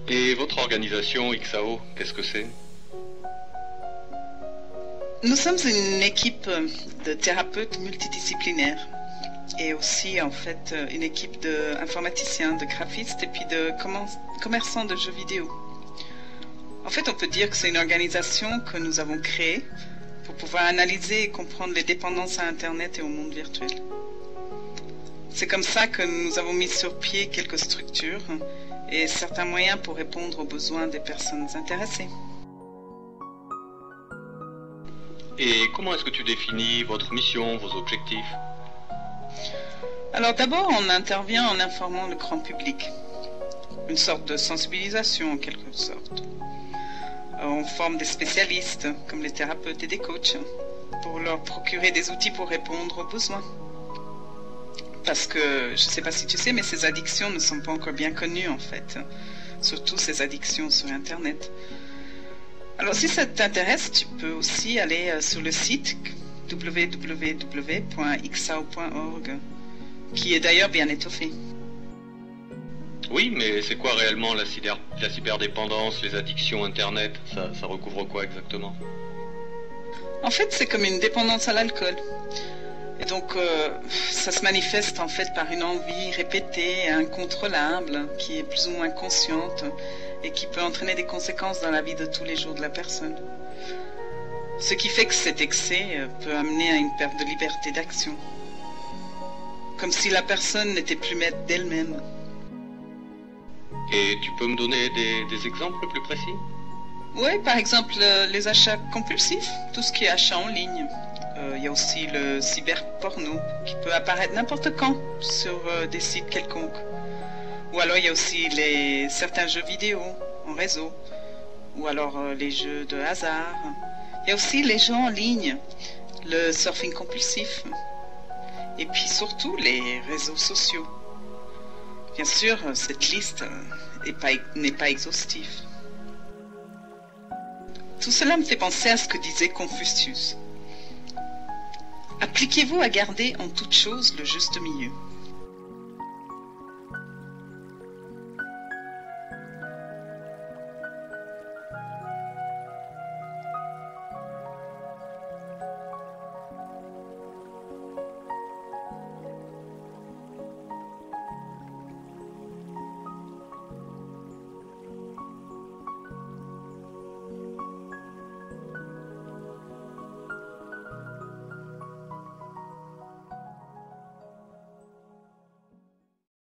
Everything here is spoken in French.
Et votre organisation XAO, qu'est-ce que c'est? Nous sommes une équipe de thérapeutes multidisciplinaires et aussi en fait une équipe d'informaticiens, de graphistes et puis de commerçants de jeux vidéo. En fait, on peut dire que c'est une organisation que nous avons créée pour pouvoir analyser et comprendre les dépendances à Internet et au monde virtuel. C'est comme ça que nous avons mis sur pied quelques structures et certains moyens pour répondre aux besoins des personnes intéressées. Et comment est-ce que tu définis votre mission, vos objectifs? Alors d'abord, on intervient en informant le grand public. Une sorte de sensibilisation en quelque sorte. On forme des spécialistes, comme les thérapeutes et des coachs, pour leur procurer des outils pour répondre aux besoins. Parce que, je ne sais pas si tu sais, mais ces addictions ne sont pas encore bien connues en fait. Surtout ces addictions sur Internet. Alors si ça t'intéresse, tu peux aussi aller sur le site www.xao.org, qui est d'ailleurs bien étoffé. Oui, mais c'est quoi réellement la cyberdépendance, les addictions Internet? Ça recouvre quoi exactement? En fait, c'est comme une dépendance à l'alcool. Et donc, ça se manifeste en fait par une envie répétée et incontrôlable, qui est plus ou moins consciente et qui peut entraîner des conséquences dans la vie de tous les jours de la personne. Ce qui fait que cet excès peut amener à une perte de liberté d'action. Comme si la personne n'était plus maître d'elle-même. Et tu peux me donner des exemples plus précis? Oui, par exemple, les achats compulsifs, tout ce qui est achat en ligne. Il y a aussi le cyberporno qui peut apparaître n'importe quand sur des sites quelconques. Ou alors il y a aussi certains jeux vidéo en réseau. Ou alors les jeux de hasard. Il y a aussi les jeux en ligne, le surfing compulsif. Et puis surtout les réseaux sociaux. Bien sûr, cette liste n'est pas exhaustive. Tout cela me fait penser à ce que disait Confucius. Appliquez-vous à garder en toute chose le juste milieu.